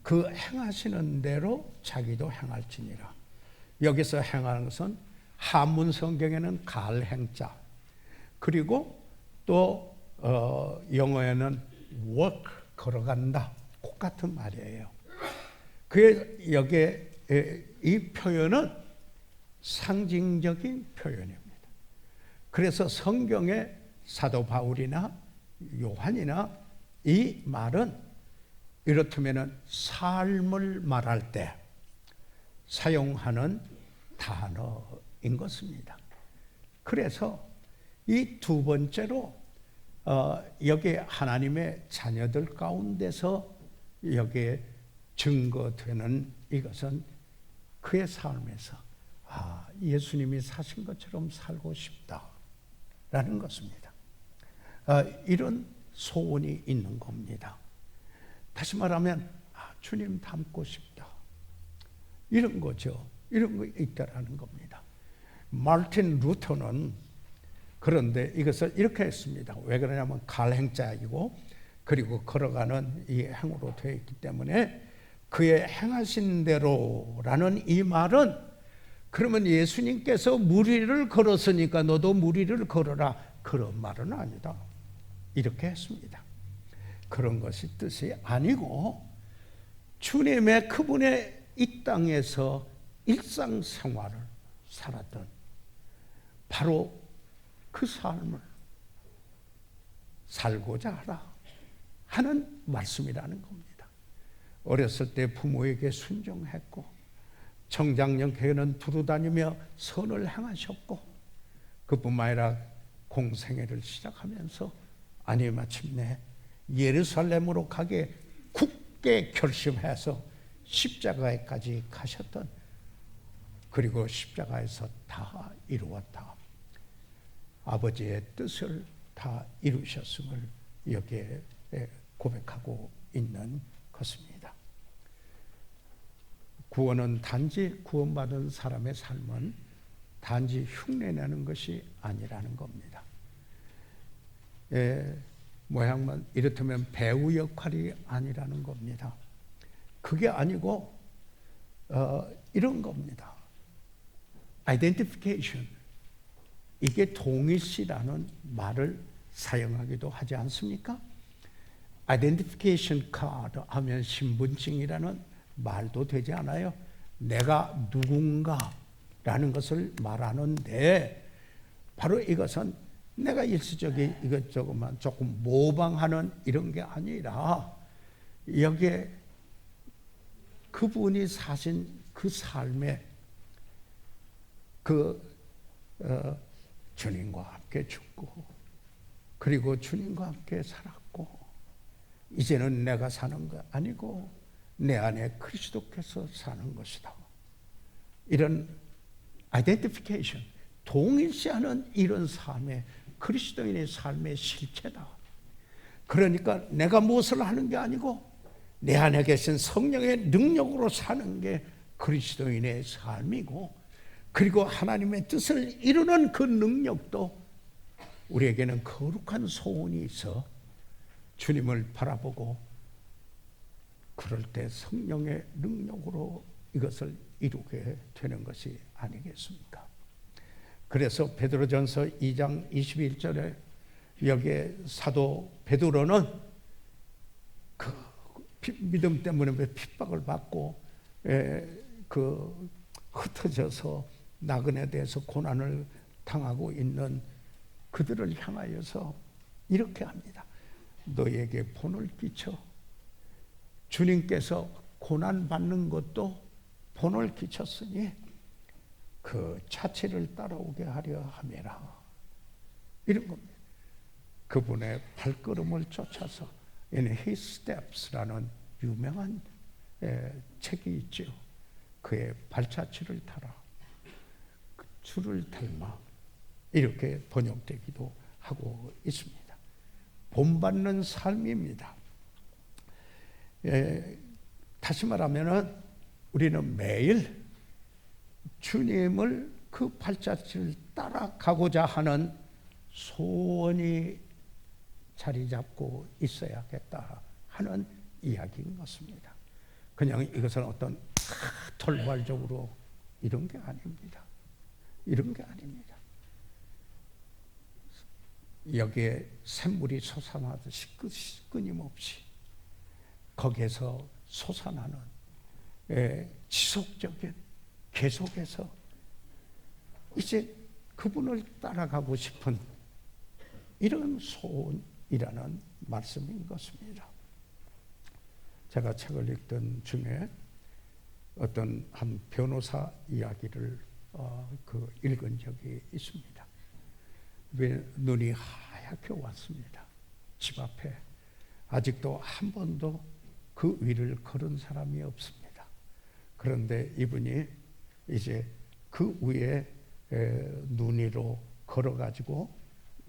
그 행하시는 대로 자기도 행할지니라. 여기서 행하는 것은 한문 성경에는 갈행자, 그리고 또 영어에는 work, 걸어간다, 똑같은 말이에요. 그 여기에 이 표현은 상징적인 표현입니다. 그래서 성경에 사도 바울이나 요한이나 이 말은 이렇다면은 삶을 말할 때 사용하는 단어인 것입니다. 그래서 이 두 번째로 여기 하나님의 자녀들 가운데서 여기에 증거되는 이것은 그의 삶에서 예수님이 사신 것처럼 살고 싶다라는 것입니다. 이런 소원이 있는 겁니다. 다시 말하면 주님 닮고 싶다, 이런 거죠. 이런 거 있다라는 겁니다. 마르틴 루터는 그런데 이것을 이렇게 했습니다. 왜 그러냐면 갈행자이고 그리고 걸어가는 이 행으로 되어 있기 때문에 그의 행하신 대로라는 이 말은, 그러면 예수님께서 무리를 걸었으니까 너도 무리를 걸어라, 그런 말은 아니다, 이렇게 했습니다. 그런 것이 뜻이 아니고 주님의 그분의 이 땅에서 일상생활을 살았던 바로 그 삶을 살고자 하라 하는 말씀이라는 겁니다. 어렸을 때 부모에게 순종했고 청장년께는 두루다니며 선을 행하셨고 그뿐만 아니라 공생애를 시작하면서 마침내 예루살렘으로 가게 굳게 결심해서 십자가에까지 가셨던, 그리고 십자가에서 다 이루었다, 아버지의 뜻을 다 이루셨음을 여기에 고백하고 있는 것입니다. 구원은 단지 구원받은 사람의 삶은 단지 흉내내는 것이 아니라는 겁니다. 모양만 이렇다면 배우 역할이 아니라는 겁니다. 그게 아니고 이런 겁니다. identification. 이게 동일시라는 말을 사용하기도 하지 않습니까? identification card 하면 신분증이라는 말도 되지 않아요. 내가 누군가라는 것을 말하는데, 바로 이것은 내가 일시적인 이것저것만 조금 모방하는 이런 게 아니라, 여기에 그분이 사신 그 삶에 주님과 함께 죽고, 그리고 주님과 함께 살았고, 이제는 내가 사는 거 아니고 내 안에 그리스도께서 사는 것이다. 이런 아이덴티피케이션, 동일시하는 이런 삶의 그리스도인의 삶의 실체다. 그러니까 내가 무엇을 하는 게 아니고 내 안에 계신 성령의 능력으로 사는 게 그리스도인의 삶이고, 그리고 하나님의 뜻을 이루는 그 능력도 우리에게는 거룩한 소원이 있어 주님을 바라보고 그럴 때 성령의 능력으로 이것을 이루게 되는 것이 아니겠습니까? 그래서 베드로전서 2장 21절에 여기에 사도 베드로는 그 믿음 때문에 핍박을 받고 흩어져서 나그네에 대해서 고난을 당하고 있는 그들을 향하여서 이렇게 합니다. 너에게 본을 끼쳐. 주님께서 고난받는 것도 본을 끼쳤으니 그 자체를 따라오게 하려 함이라. 이런 겁니다. 그분의 발걸음을 쫓아서 In His Steps라는 유명한 책이 있죠. 그의 발자취를 따라 그 주를 닮아, 이렇게 번역되기도 하고 있습니다. 본받는 삶입니다. 다시 말하면 우리는 매일 주님을 그 발자취를 따라가고자 하는 소원이 자리 잡고 있어야겠다 하는 이야기인 것입니다. 그냥 이것은 어떤 돌발적으로 이런 게 아닙니다. 이런 게 아닙니다. 여기에 샘물이 솟아나듯이 끊임없이 거기에서 솟아나는 지속적인, 계속해서 이제 그분을 따라가고 싶은 이런 소원이라는 말씀인 것입니다. 제가 책을 읽던 중에 어떤 한 변호사 이야기를 읽은 적이 있습니다. 눈이 하얗게 왔습니다. 집 앞에 아직도 한 번도 그 위를 걸은 사람이 없습니다. 그런데 이분이 이제 그 위에 눈이로 걸어가지고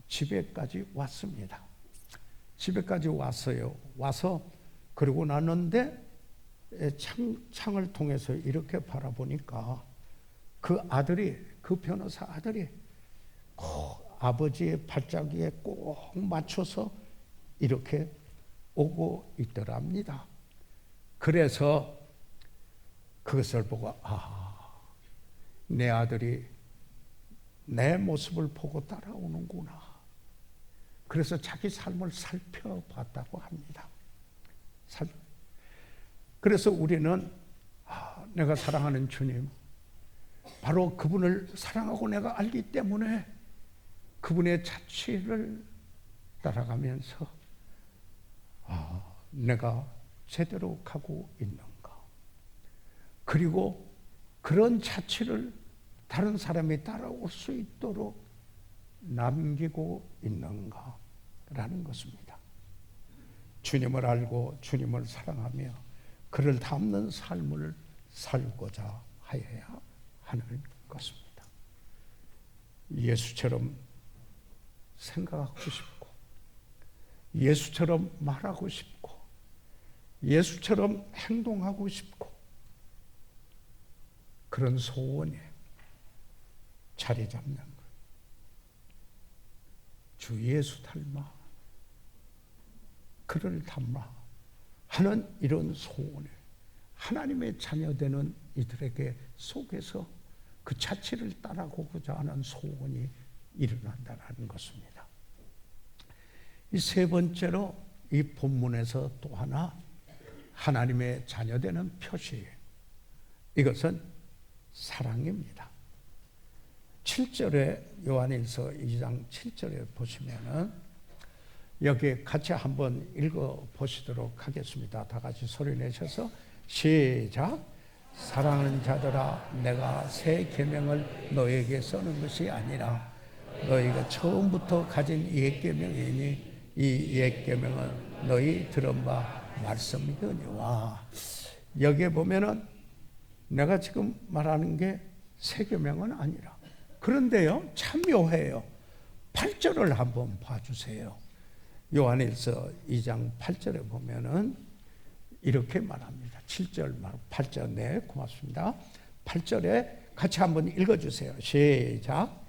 집에까지 왔습니다. 집에까지 왔어요. 와서 그러고 났는데 창을 통해서 이렇게 바라보니까 그 아들이, 그 변호사 아들이 아버지의 발자기에 꼭 맞춰서 이렇게 오고 있더랍니다. 그래서 그것을 보고 내 아들이 내 모습을 보고 따라오는구나. 그래서 자기 삶을 살펴봤다고 합니다. 그래서 우리는 내가 사랑하는 주님, 바로 그분을 사랑하고 내가 알기 때문에 그분의 자취를 따라가면서 내가 제대로 가고 있는가, 그리고 그런 자취를 다른 사람이 따라올 수 있도록 남기고 있는가 라는 것입니다. 주님을 알고 주님을 사랑하며 그를 닮는 삶을 살고자 하여야 하는 것입니다. 예수처럼 생각하고 싶고 예수처럼 말하고 싶고 예수처럼 행동하고 싶고 그런 소원에 자리 잡는 것. 주 예수 닮아 그를 닮아 하는 이런 소원에 하나님의 자녀되는 이들에게 속에서 그 자체를 따라가고자 하는 소원이 일어난다는 것입니다. 이 세 번째로 이 본문에서 또 하나 하나님의 자녀되는 표시예요. 이것은 사랑입니다. 7절에 요한일서 2장 7절에 보시면은 여기 같이 한번 읽어 보시도록 하겠습니다. 다 같이 소리 내셔서 시작. 사랑하는 자들아 내가 새 계명을 너에게 써는 것이 아니라 너희가 처음부터 가진 옛 계명이니 이 옛 계명은 너희 들은 바 말씀이거니와. 여기에 보면은 내가 지금 말하는 게 새 계명은 아니라. 그런데요 참 묘해요. 8절을 한번 봐주세요. 요한일서 2장 8절에 보면은 이렇게 말합니다. 7절 말고 8절. 네, 고맙습니다. 8절에 같이 한번 읽어주세요. 시작.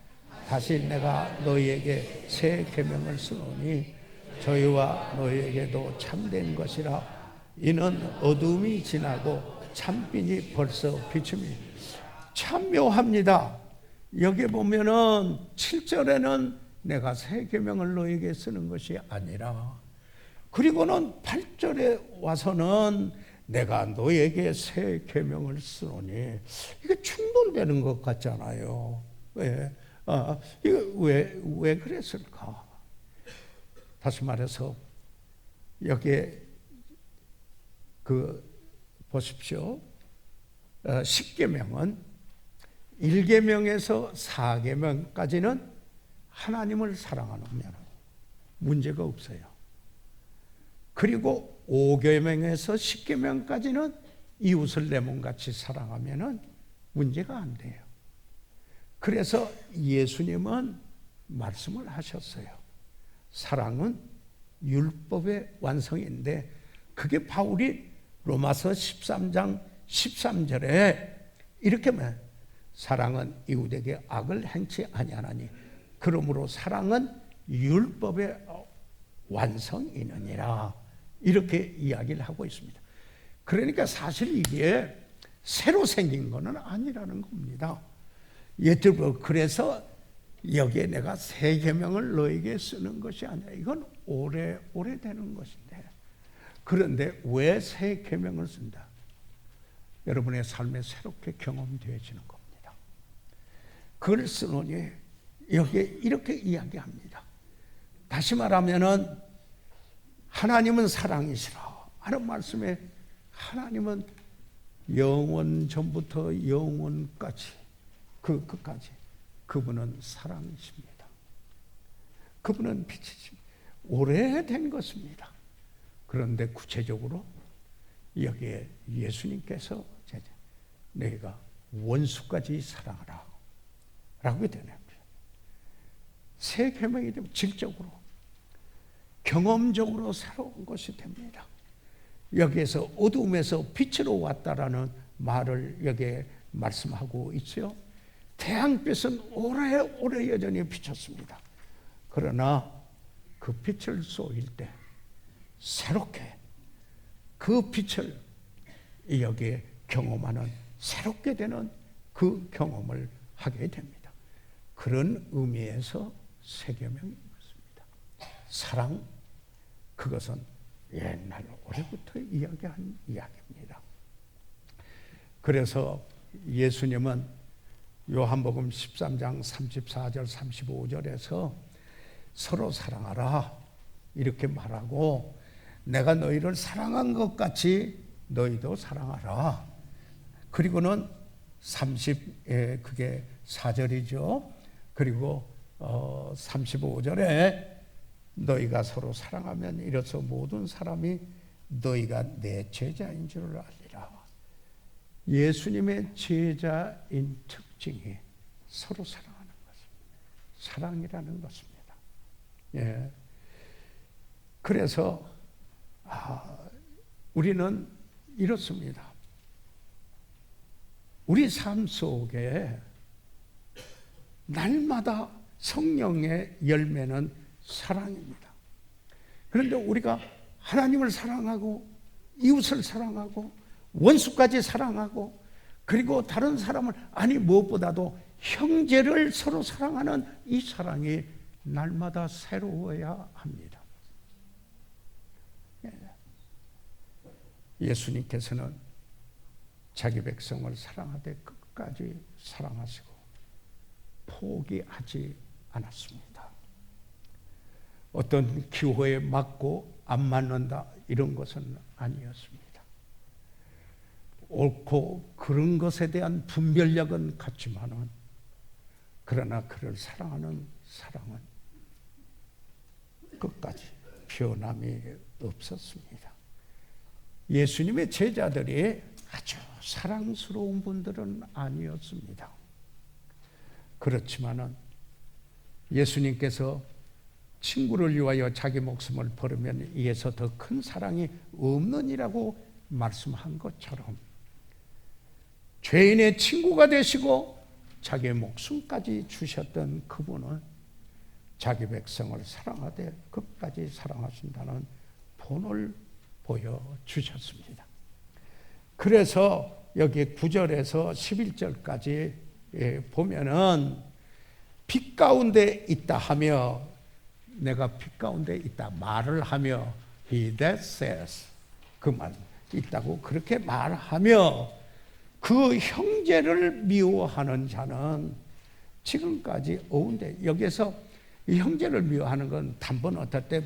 다시 내가 너희에게 새 계명을 쓰노니 저희와 너희에게도 참된 것이라. 이는 어둠이 지나고 참빛이 벌써 비춤이. 참 묘합니다. 여기 보면은 7절에는 내가 새 계명을 너에게 쓰는 것이 아니라, 그리고는 8절에 와서는 내가 너에게 새 계명을 쓰노니. 이게 충돌되는 것 같잖아요. 왜? 이거 왜 그랬을까? 다시 말해서 여기에 보십시오. 10계명은 1계명에서 4계명까지는 하나님을 사랑하면 문제가 없어요. 그리고 5계명에서 10계명까지는 이웃을 내 몸같이 사랑하면 문제가 안 돼요. 그래서 예수님은 말씀을 하셨어요. 사랑은 율법의 완성인데, 그게 바울이 로마서 13장 13절에 이렇게 말해요. 사랑은 이웃에게 악을 행치 아니하나니 그러므로 사랑은 율법의 완성이느니라. 이렇게 이야기를 하고 있습니다. 그러니까 사실 이게 새로 생긴 것은 아니라는 겁니다. 그래서 여기에 내가 새 계명을 너에게 쓰는 것이 아니라, 이건 오래되는 것인데, 그런데 왜 새 계명을 쓴다? 여러분의 삶에 새롭게 경험되어지는 겁니다. 그걸 쓰노니 여기에 이렇게 이야기합니다. 다시 말하면은 하나님은 사랑이시라 하는 말씀에, 하나님은 영원 전부터 영원까지 끝까지 그분은 사랑이십니다. 그분은 빛이십니다. 오래된 것입니다. 그런데 구체적으로 여기에 예수님께서 너희가 원수까지 사랑하라 라고 되는 겁니다. 새 계명이 되면 질적으로 경험적으로 새로운 것이 됩니다. 여기에서 어둠에서 빛으로 왔다라는 말을 여기에 말씀하고 있어요. 태양빛은 오래오래 여전히 비쳤습니다. 그러나 그 빛을 쏘일 때 새롭게 그 빛을 여기에 경험하는, 새롭게 되는 그 경험을 하게 됩니다. 그런 의미에서 새 계명인 것입니다. 사랑, 그것은 옛날 오래부터 이야기한 이야기입니다. 그래서 예수님은 요한복음 13장 34절 35절에서 서로 사랑하라 이렇게 말하고, 내가 너희를 사랑한 것 같이 너희도 사랑하라. 그리고는 그게 4절이죠. 그리고 35절에 너희가 서로 사랑하면 이로써 모든 사람이 너희가 내 제자인 줄 알리라. 예수님의 제자인 특징이 서로 사랑하는 것입니다. 사랑이라는 것입니다. 예. 그래서 우리는 이렇습니다. 우리 삶 속에 날마다 성령의 열매는 사랑입니다. 그런데 우리가 하나님을 사랑하고 이웃을 사랑하고 원수까지 사랑하고 그리고 다른 사람을 무엇보다도 형제를 서로 사랑하는 이 사랑이 날마다 새로워야 합니다. 예수님께서는 자기 백성을 사랑하되 끝까지 사랑하시고 포기하지 않았습니다. 어떤 기호에 맞고 안 맞는다 이런 것은 아니었습니다. 옳고 그런 것에 대한 분별력은 같지만은 그러나 그를 사랑하는 사랑은 끝까지 변함이 없었습니다. 예수님의 제자들이 아주 사랑스러운 분들은 아니었습니다. 그렇지만은 예수님께서 친구를 위하여 자기 목숨을 버리면 이에서 더 큰 사랑이 없느니라고 말씀한 것처럼 죄인의 친구가 되시고 자기의 목숨까지 주셨던 그분은 자기 백성을 사랑하되 끝까지 사랑하신다는 본을 보여주셨습니다. 그래서 여기 9절에서 11절까지 보면은 빛 가운데 있다 하며 내가 빛 가운데 있다 말을 하며 he that says 그 말 있다고 그렇게 말하며 그 형제를 미워하는 자는 지금까지 어운데 여기서 이 형제를 미워하는 건 단번 어떨 때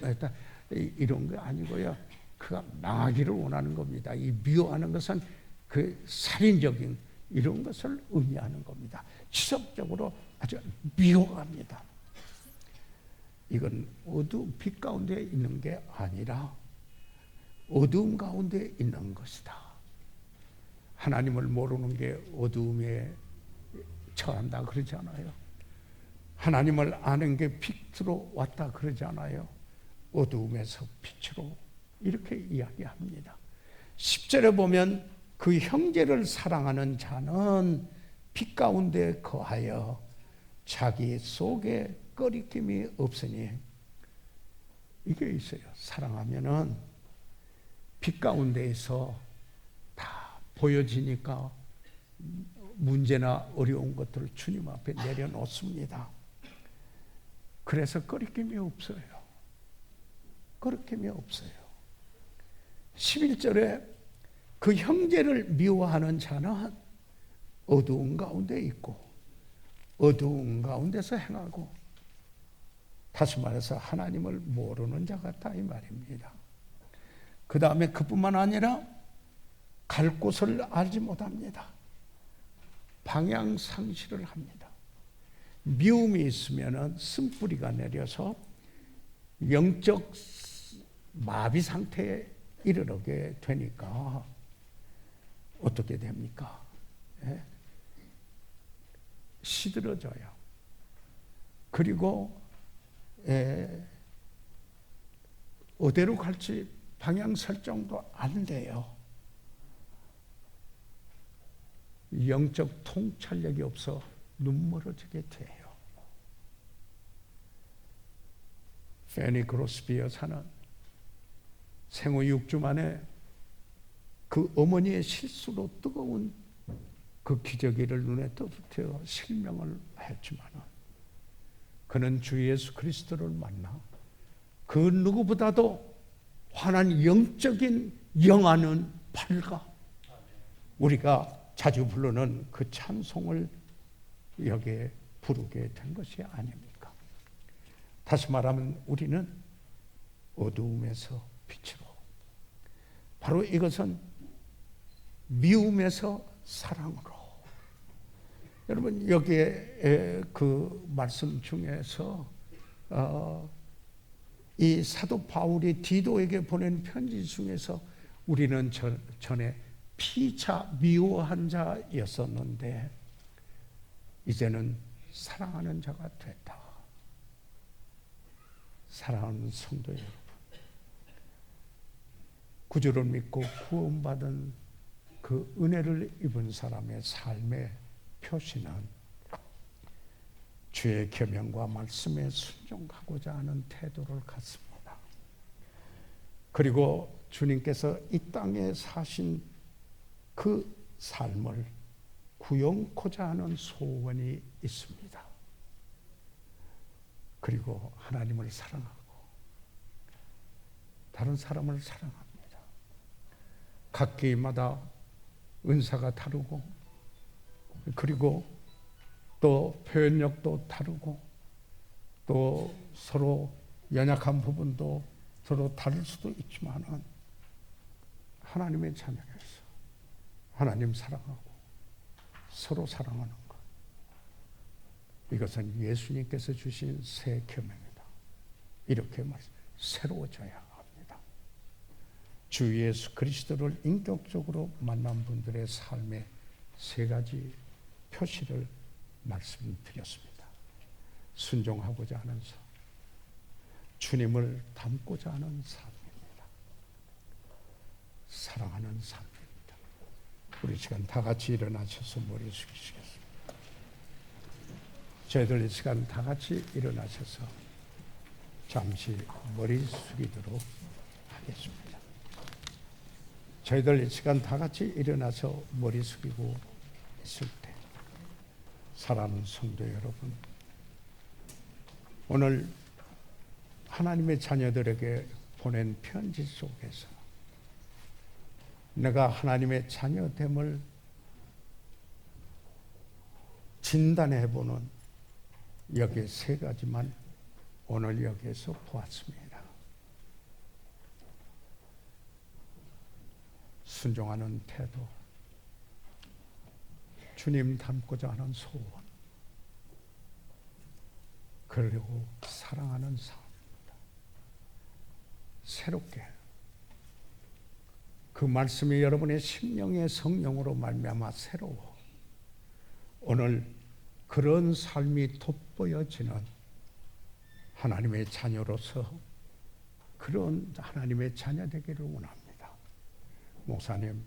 이런 거 아니고요. 그가 망하기를 원하는 겁니다. 이 미워하는 것은 그 살인적인 이런 것을 의미하는 겁니다. 지속적으로 아주 미워합니다. 이건 빛 가운데 있는 게 아니라 어두움 가운데 있는 것이다. 하나님을 모르는 게 어두움에 처한다 그러지 않아요. 하나님을 아는 게 빛으로 왔다 그러지 않아요. 어두움에서 빛으로 이렇게 이야기합니다. 10절에 보면 그 형제를 사랑하는 자는 빛 가운데 거하여 자기 속에 꺼리낌이 없으니 이게 있어요. 사랑하면은 빛 가운데에서 다 보여지니까 문제나 어려운 것들을 주님 앞에 내려놓습니다. 그래서 꺼리낌이 없어요. 꺼리낌이 없어요. 11절에 그 형제를 미워하는 자는 어두운 가운데 있고 어두운 가운데서 행하고 다시 말해서 하나님을 모르는 자 같다 이 말입니다. 그 다음에 그뿐만 아니라 갈 곳을 알지 못합니다. 방향 상실을 합니다. 미움이 있으면 쓴뿌리가 내려서 영적 마비 상태에 이르게 되니까 어떻게 됩니까? 예? 시들어져요. 그리고 어디로 갈지 방향 설정도 안 돼요. 영적 통찰력이 없어 눈멀어지게 돼요. 페니 크로스비 여사는 생후 6주 만에 그 어머니의 실수로 뜨거운 그 기저귀를 눈에 떠붙여 실명을 했지만 그는 주 예수 그리스도를 만나 그 누구보다도 환한 영적인 영하는 팔과 우리가 자주 부르는 그 찬송을 여기에 부르게 된 것이 아닙니까? 다시 말하면 우리는 어두움에서 빛으로 바로 이것은 미움에서 사랑으로 여러분 여기에 그 말씀 중에서 이 사도 바울이 디도에게 보낸 편지 중에서 우리는 전에 피차 미워한 자였었는데 이제는 사랑하는 자가 됐다. 사랑하는 성도 여러분, 구주를 믿고 구원받은 그 은혜를 입은 사람의 삶의 표시는 주의 계명과 말씀에 순종하고자 하는 태도를 갖습니다. 그리고 주님께서 이 땅에 사신 그 삶을 구용코자 하는 소원이 있습니다. 그리고 하나님을 사랑하고 다른 사람을 사랑합니다. 각기마다 은사가 다르고 그리고 또 표현력도 다르고 또 서로 연약한 부분도 서로 다를 수도 있지만은 하나님의 자녀로서 하나님 사랑하고 서로 사랑하는 것, 이것은 예수님께서 주신 새 계명이다. 이렇게 새로워져야 합니다. 주 예수 그리스도를 인격적으로 만난 분들의 삶의 세 가지 표시를 말씀드렸습니다. 순종하고자 하는 삶, 주님을 닮고자 하는 삶입니다. 사랑하는 삶입니다. 우리 시간 다 같이 일어나셔서 머리 숙이시겠습니다. 저희들 이 시간 다 같이 일어나셔서 잠시 머리 숙이도록 하겠습니다. 저희들 이 시간 다 같이 일어나서 머리 숙이고 있을 때 사랑하는 성도 여러분, 오늘 하나님의 자녀들에게 보낸 편지 속에서 내가 하나님의 자녀됨을 진단해보는 여기 세 가지만 오늘 여기에서 보았습니다. 순종하는 태도, 주님 닮고자 하는 소원, 그리고 사랑하는 삶입니다. 새롭게 그 말씀이 여러분의 심령의 성령으로 말미암아 새로워 오늘 그런 삶이 돋보여지는 하나님의 자녀로서 그런 하나님의 자녀 되기를 원합니다. 목사님,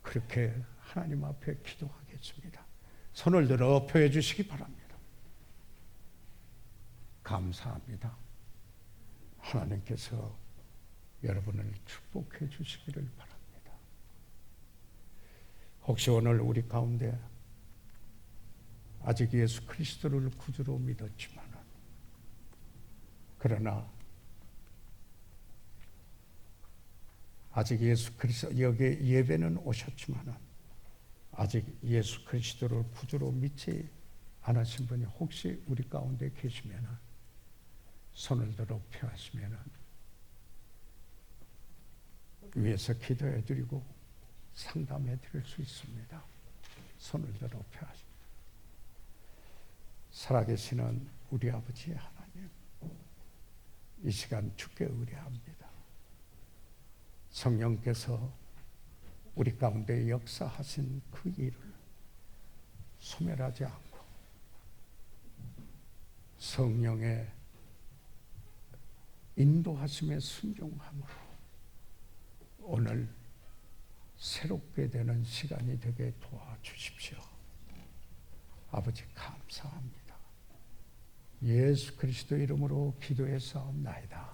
그렇게 하나님 앞에 기도하겠습니다. 손을 들어 표해 주시기 바랍니다. 감사합니다. 하나님께서 여러분을 축복해 주시기를 바랍니다. 혹시 오늘 우리 가운데 아직 예수 그리스도를 구주로 믿었지만 그러나 아직 예수 그리스도 여기에 예배는 오셨지만 아직 예수 그리스도를 구주로 믿지 않으신 분이 혹시 우리 가운데 계시면 손을 들어 펴하시면 위에서 기도해 드리고 상담해 드릴 수 있습니다. 손을 들어 펴하십니다. 살아계시는 우리 아버지 하나님, 이 시간 주께 의뢰합니다. 성령께서 우리 가운데 역사하신 그 일을 소멸하지 않고 성령의 인도하심에 순종함으로 오늘 새롭게 되는 시간이 되게 도와주십시오. 아버지 감사합니다. 예수 그리스도 이름으로 기도해 싸움나이다.